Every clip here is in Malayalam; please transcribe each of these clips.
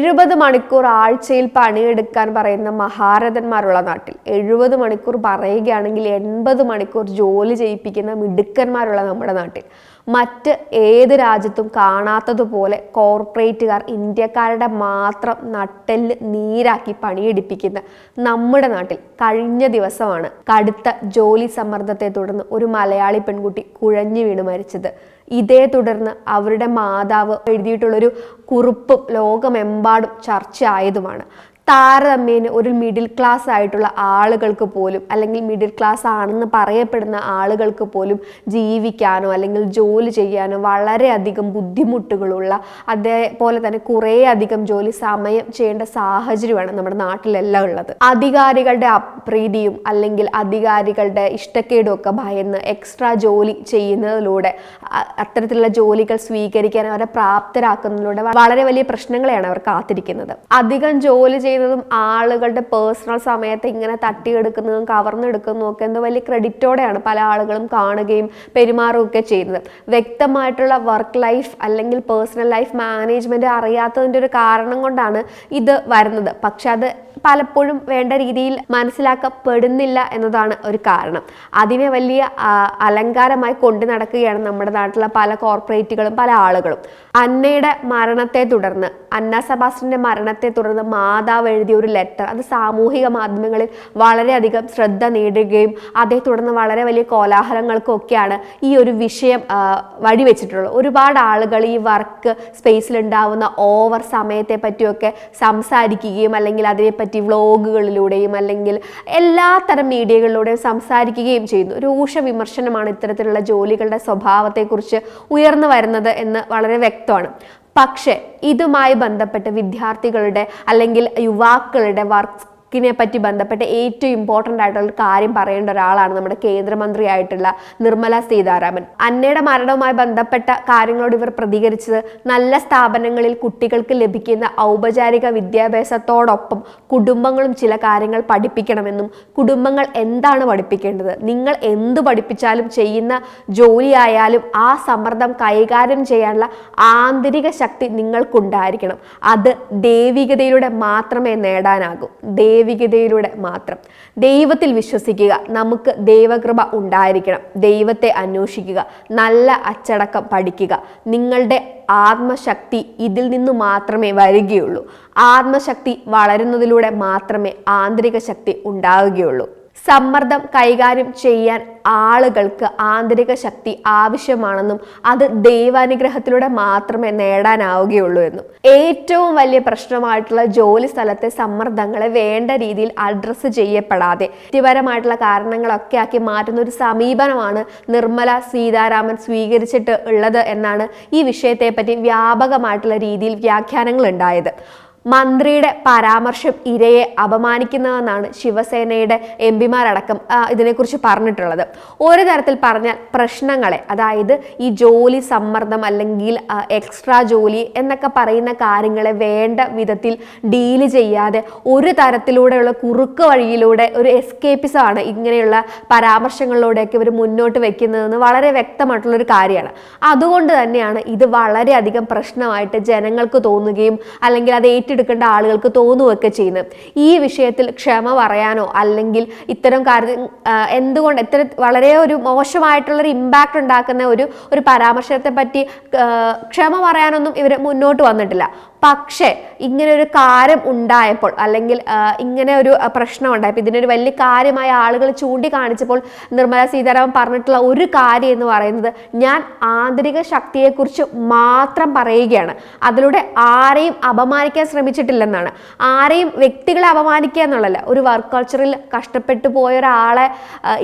70 മണിക്കൂർ ആഴ്ചയിൽ പണിയെടുക്കാൻ പറയുന്ന മഹാരഥന്മാരുള്ള നാട്ടിൽ 70 മണിക്കൂർ പറയുകയാണെങ്കിൽ 80 മണിക്കൂർ ജോലി ചെയ്യിപ്പിക്കുന്ന മിടുക്കന്മാരുള്ള നമ്മുടെ നാട്ടിൽ മറ്റ് ഏത് രാജ്യത്തും കാണാത്തതുപോലെ കോർപ്പറേറ്റുകാർ ഇന്ത്യക്കാരുടെ മാത്രം നട്ടെല്ല് നീരാക്കി പണിയെടുപ്പിക്കുന്ന നമ്മുടെ നാട്ടിൽ കഴിഞ്ഞ ദിവസമാണ് കടുത്ത ജോലി സമ്മർദ്ദത്തെ തുടർന്ന് ഒരു മലയാളി പെൺകുട്ടി കുഴഞ്ഞു വീണ് മരിച്ചത്. ഇതേ തുടർന്ന് അവരുടെ മാതാവ് എഴുതിയിട്ടുള്ളൊരു കുറിപ്പും ലോകമെമ്പാടും ചർച്ചയായതുമാണ്. താരതമ്യേന ഒരു മിഡിൽ ക്ലാസ് ആയിട്ടുള്ള ആളുകൾക്ക് പോലും അല്ലെങ്കിൽ മിഡിൽ ക്ലാസ് ആണെന്ന് പറയപ്പെടുന്ന ആളുകൾക്ക് പോലും ജീവിക്കാനോ അല്ലെങ്കിൽ ജോലി ചെയ്യാനോ വളരെയധികം ബുദ്ധിമുട്ടുകളുള്ള, അതേപോലെ തന്നെ കുറേ അധികം ജോലി സമയം ചെയ്യേണ്ട സാഹചര്യമാണ് നമ്മുടെ നാട്ടിലെല്ലാം ഉള്ളത്. അധികാരികളുടെ അപ്രീതിയും അല്ലെങ്കിൽ അധികാരികളുടെ ഇഷ്ടക്കേടും ഒക്കെ ഭയന്ന് എക്സ്ട്രാ ജോലി ചെയ്യുന്നതിലൂടെ അത്തരത്തിലുള്ള ജോലികൾ സ്വീകരിക്കാൻ അവരെ പ്രാപ്തരാക്കുന്നതിലൂടെ വളരെ വലിയ പ്രശ്നങ്ങളെയാണ് അവർ കാത്തിരിക്കുന്നത്. അധികം ജോലി ചെയ്യുന്നതും ആളുകളുടെ പേഴ്സണൽ സമയത്ത് ഇങ്ങനെ തട്ടിയെടുക്കുന്നതും കവർന്നെടുക്കുന്നതും ഒക്കെ എന്തോ വലിയ ക്രെഡിറ്റോടെയാണ് പല ആളുകളും കാണുകയും പെരുമാറുകയൊക്കെ ചെയ്യുന്നത്. വ്യക്തമായിട്ടുള്ള വർക്ക് ലൈഫ് അല്ലെങ്കിൽ പേഴ്സണൽ ലൈഫ് മാനേജ്മെന്റ് അറിയാത്തതിൻ്റെ ഒരു കാരണം കൊണ്ടാണ് ഇത് വരുന്നത്. പക്ഷെ അത് പലപ്പോഴും വേണ്ട രീതിയിൽ മനസ്സിലാക്കപ്പെടുന്നില്ല എന്നതാണ് ഒരു കാരണം. അതിനെ വലിയ അലങ്കാരമായി കൊണ്ടു നടക്കുകയാണ് നമ്മുടെ നാട്ടിലെ പല കോർപ്പറേറ്റുകളും പല ആളുകളും. അന്നയുടെ മരണത്തെ തുടർന്ന്, അന്ന സെബാസ്റ്റ്യന്റെ മരണത്തെ തുടർന്ന് മാതാവ് എഴുതിയ ഒരു ലെറ്റർ അത് സാമൂഹിക മാധ്യമങ്ങളിൽ വളരെയധികം ശ്രദ്ധ നേടുകയും അതേ തുടർന്ന് വളരെ വലിയ കോലാഹലങ്ങൾക്കൊക്കെയാണ് ഈ ഒരു വിഷയം വഴിവെച്ചിട്ടുള്ളത്. ഒരുപാട് ആളുകൾ ഈ വർക്ക് സ്പേസിൽ ഉണ്ടാവുന്ന ഓവർ സമയത്തെ പറ്റിയൊക്കെ സംസാരിക്കുകയും അല്ലെങ്കിൽ അതിനെപ്പറ്റി വ്ലോഗുകളിലൂടെയും അല്ലെങ്കിൽ എല്ലാത്തരം മീഡിയകളിലൂടെയും സംസാരിക്കുകയും ചെയ്യുന്നു. രൂക്ഷ വിമർശനമാണ് ഇത്തരത്തിലുള്ള ജോലികളുടെ സ്വഭാവത്തെക്കുറിച്ച് ഉയർന്നു വരുന്നത് എന്ന് വളരെ വ്യക്തമാണ്. പക്ഷേ ഇതുമായി ബന്ധപ്പെട്ട് വിദ്യാർത്ഥികളുടെ അല്ലെങ്കിൽ യുവാക്കളുടെ വർക്കിനെ പറ്റി ബന്ധപ്പെട്ട് ഏറ്റവും ഇമ്പോർട്ടൻ്റ് ആയിട്ടുള്ള കാര്യം പറയേണ്ട ഒരാളാണ് നമ്മുടെ കേന്ദ്രമന്ത്രിയായിട്ടുള്ള നിർമ്മല സീതാരാമൻ. അന്നയുടെ മരണവുമായി ബന്ധപ്പെട്ട കാര്യങ്ങളോട് ഇവർ പ്രതികരിച്ചത് നല്ല സ്ഥാപനങ്ങളിൽ കുട്ടികൾക്ക് ലഭിക്കുന്ന ഔപചാരിക വിദ്യാഭ്യാസത്തോടൊപ്പം കുടുംബങ്ങളും ചില കാര്യങ്ങൾ പഠിപ്പിക്കണമെന്നും, കുടുംബങ്ങൾ എന്താണ് പഠിപ്പിക്കേണ്ടത്, നിങ്ങൾ എന്ത് പഠിപ്പിച്ചാലും ചെയ്യുന്ന ജോലിയായാലും ആ സമ്മർദ്ദം കൈകാര്യം ചെയ്യാനുള്ള ആന്തരിക ശക്തി നിങ്ങൾക്കുണ്ടായിരിക്കണം. അത് ദൈവികതയിലൂടെ മാത്രമേ നേടാനാകൂ. ദൈവികതയിലൂടെ മാത്രം. ദൈവത്തിൽ വിശ്വസിക്കുക. നമുക്ക് ദൈവകൃപ ഉണ്ടായിരിക്കണം. ദൈവത്തെ അന്വേഷിക്കുക. നല്ല അച്ചടക്കം പഠിക്കുക. നിങ്ങളുടെ ആത്മശക്തി ഇതിൽ നിന്ന് മാത്രമേ വരികയുള്ളൂ. ആത്മശക്തി വളരുന്നതിലൂടെ മാത്രമേ ആന്തരിക ശക്തി ഉണ്ടാവുകയുള്ളൂ. സമ്മർദ്ദം കൈകാര്യം ചെയ്യാൻ ആളുകൾക്ക് ആന്തരിക ശക്തി ആവശ്യമാണെന്നും അത് ദൈവാനുഗ്രഹത്തിലൂടെ മാത്രമേ നേടാനാവുകയുള്ളൂ എന്നും. ഏറ്റവും വലിയ പ്രശ്നമായിട്ടുള്ള ജോലി സ്ഥലത്തെ സമ്മർദ്ദങ്ങളെ വേണ്ട രീതിയിൽ അഡ്രസ്സ് ചെയ്യപ്പെടാതെ വ്യക്തിപരമായിട്ടുള്ള കാരണങ്ങളൊക്കെ ആക്കി മാറ്റുന്ന ഒരു സമീപനമാണ് നിർമ്മല സീതാരാമൻ സ്വീകരിച്ചിട്ട് ഉള്ളത് എന്നാണ് ഈ വിഷയത്തെ പറ്റി വ്യാപകമായിട്ടുള്ള രീതിയിൽ വ്യാഖ്യാനങ്ങൾ ഉണ്ടായത്. മന്ത്രിയുടെ പരാമർശം ഇരയെ അപമാനിക്കുന്നതെന്നാണ് ശിവസേനയുടെ എംപിമാരടക്കം ഇതിനെക്കുറിച്ച് പറഞ്ഞിട്ടുള്ളത്. ഒരു തരത്തിൽ പറഞ്ഞാൽ പ്രശ്നങ്ങളെ, അതായത് ഈ ജോലി സമ്മർദ്ദം അല്ലെങ്കിൽ എക്സ്ട്രാ ജോലി എന്നൊക്കെ പറയുന്ന കാര്യങ്ങളെ വേണ്ട വിധത്തിൽ ഡീല് ചെയ്യാതെ ഒരു തരത്തിലൂടെയുള്ള കുറുക്ക് വഴിയിലൂടെ ഒരു എസ്കേപ്പിസമാണ് ഇങ്ങനെയുള്ള പരാമർശങ്ങളിലൂടെയൊക്കെ ഇവർ മുന്നോട്ട് വെക്കുന്നതെന്ന് വളരെ വ്യക്തമായിട്ടുള്ളൊരു കാര്യമാണ്. അതുകൊണ്ട് തന്നെയാണ് ഇത് വളരെയധികം പ്രശ്നമായിട്ട് ജനങ്ങൾക്ക് തോന്നുകയും അല്ലെങ്കിൽ അത് എടുക്കേണ്ട ആളുകൾക്ക് തോന്നുകയൊക്കെ ചെയ്യുന്നത്. ഈ വിഷയത്തിൽ ക്ഷമ പറയാനോ അല്ലെങ്കിൽ ഇത്തരം കാര്യം എന്തുകൊണ്ട് ഇത്തരം വളരെ ഒരു മോശമായിട്ടുള്ളൊരു ഇമ്പാക്റ്റ് ഉണ്ടാക്കുന്ന ഒരു പരാമർശത്തെ പറ്റി ക്ഷമ പറയാനൊന്നും ഇവർ മുന്നോട്ട് വന്നിട്ടില്ല. പക്ഷേ ഇങ്ങനെ ഒരു കാര്യം ഉണ്ടായപ്പോൾ അല്ലെങ്കിൽ ഇങ്ങനെ ഒരു പ്രശ്നം ഉണ്ടായപ്പോൾ ഇതിനൊരു വലിയ കാര്യമായ ആളുകൾ ചൂണ്ടിക്കാണിച്ചപ്പോൾ നിർമ്മല സീതാരാമൻ പറഞ്ഞിട്ടുള്ള ഒരു കാര്യം എന്ന് പറയുന്നത്, ഞാൻ ആന്തരിക ശക്തിയെക്കുറിച്ച് മാത്രം പറയുകയാണ്, അതിലൂടെ ആരെയും അപമാനിക്കാൻ ശ്രമിച്ചിട്ടില്ലെന്നാണ്. ആരെയും വ്യക്തികളെ അപമാനിക്കുക എന്നുള്ളതല്ല. ഒരു വർക്ക് കൾച്ചറിൽ കഷ്ടപ്പെട്ടു പോയ ഒരാളെ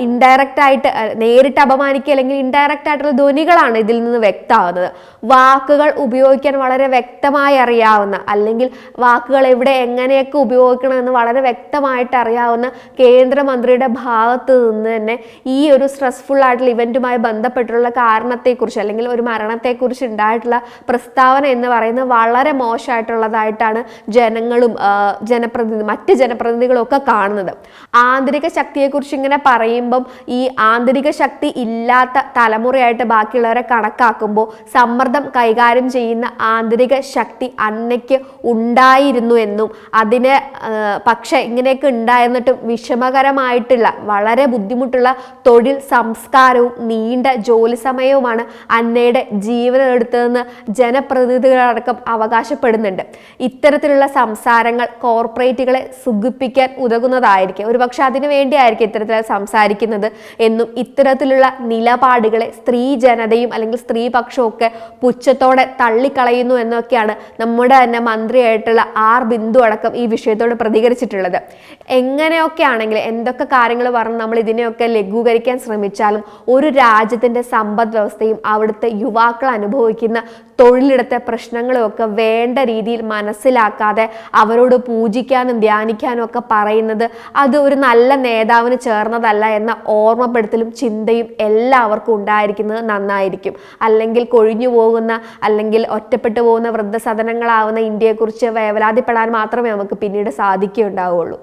ഇൻഡയറക്റ്റ് ആയിട്ട് നേരിട്ട് അപമാനിക്കുക അല്ലെങ്കിൽ ഇൻഡയറക്റ്റ് ആയിട്ടുള്ള ധ്വനികളാണ് ഇതിൽ നിന്ന് വ്യക്തമാകുന്നത്. വാക്കുകൾ ഉപയോഗിക്കാൻ വളരെ വ്യക്തമായി അറിയാവുന്ന അല്ലെങ്കിൽ വാക്കുകൾ എവിടെ എങ്ങനെയൊക്കെ ഉപയോഗിക്കണമെന്ന് വളരെ വ്യക്തമായിട്ട് അറിയാവുന്ന കേന്ദ്രമന്ത്രിയുടെ ഭാഗത്ത് നിന്ന് തന്നെ ഈ ഒരു സ്ട്രെസ്ഫുൾ ആയിട്ടുള്ള ഇവന്റുമായി ബന്ധപ്പെട്ടുള്ള കാരണത്തെക്കുറിച്ച് അല്ലെങ്കിൽ ഒരു മരണത്തെക്കുറിച്ച് ഉണ്ടായിട്ടുള്ള പ്രസ്താവന എന്ന് പറയുന്നത് വളരെ മോശമായിട്ടുള്ളതായിട്ടാണ് ജനങ്ങളും മറ്റ് ജനപ്രതിനിധികളും ഒക്കെ കാണുന്നത്. ആന്തരിക ശക്തിയെക്കുറിച്ച് ഇങ്ങനെ പറയുമ്പം ഈ ആന്തരിക ശക്തി ഇല്ലാത്ത തലമുറയായിട്ട് ബാക്കിയുള്ളവരെ കണക്കാക്കുമ്പോൾ സമ്മർദ്ദം കൈകാര്യം ചെയ്യുന്ന ആന്തരിക ശക്തി അന്നയ്ക്ക് ഉണ്ടായിരുന്നു എന്നും അതിന് പക്ഷെ ഇങ്ങനെയൊക്കെ ഉണ്ടായിരുന്നിട്ടും വിഷമകരമായിട്ടുള്ള വളരെ ബുദ്ധിമുട്ടുള്ള തൊഴിൽ സംസ്കാരവും നീണ്ട ജോലി സമയവുമാണ് അന്നയുടെ ജീവനം എടുത്തതെന്ന് ജനപ്രതിനിധികളടക്കം അവകാശപ്പെടുന്നുണ്ട്. ഇത്തരത്തിലുള്ള സംസാരങ്ങൾ കോർപ്പറേറ്റുകളെ സുഖിപ്പിക്കാൻ ഉതകുന്നതായിരിക്കും. ഒരുപക്ഷെ അതിനു വേണ്ടിയായിരിക്കും ഇത്തരത്തിൽ സംസാരിക്കുന്നത് എന്നും ഇത്തരത്തിലുള്ള നിലപാടുകളെ സ്ത്രീ ജനതയും അല്ലെങ്കിൽ സ്ത്രീപക്ഷവും ഒക്കെ പുച്ഛത്തോടെ തള്ളിക്കളയുന്നു എന്നൊക്കെയാണ് നമ്മുടെ തന്നെ മന്ത്രിയായിട്ടുള്ള ആർ ബിന്ദു അടക്കം ഈ വിഷയത്തോട് പ്രതികരിച്ചിട്ടുള്ളത്. എങ്ങനെയൊക്കെ ആണെങ്കിൽ എന്തൊക്കെ കാര്യങ്ങൾ പറഞ്ഞ് നമ്മൾ ഇതിനെയൊക്കെ ലഘൂകരിക്കാൻ ശ്രമിച്ചാലും ഒരു രാജ്യത്തിന്റെ സമ്പദ് വ്യവസ്ഥയും അവിടുത്തെ യുവാക്കൾ അനുഭവിക്കുന്ന തൊഴിലിടത്തെ പ്രശ്നങ്ങളും ഒക്കെ വേണ്ട രീതിയിൽ മനസ്സിലാക്കാതെ അവരോട് പൂജിക്കാനും ധ്യാനിക്കാനും ഒക്കെ പറയുന്നത് അത് ഒരു നല്ല നേതാവിന് ചേർന്നതല്ല എന്ന ഓർമ്മപ്പെടുത്തലും ചിന്തയും എല്ലാവർക്കും ഉണ്ടായിരിക്കുന്നത് നന്നായിരിക്കും. അല്ലെങ്കിൽ കൊഴിഞ്ഞു പോകുന്ന അല്ലെങ്കിൽ ഒറ്റപ്പെട്ടു പോകുന്ന വൃദ്ധസദനങ്ങളാവുന്ന ഇന്ത്യയെക്കുറിച്ച് വേവലാതിപ്പെടാൻ മാത്രമേ നമുക്ക് പിന്നീട് സാധിക്കുകയുണ്ടാവുള്ളൂ.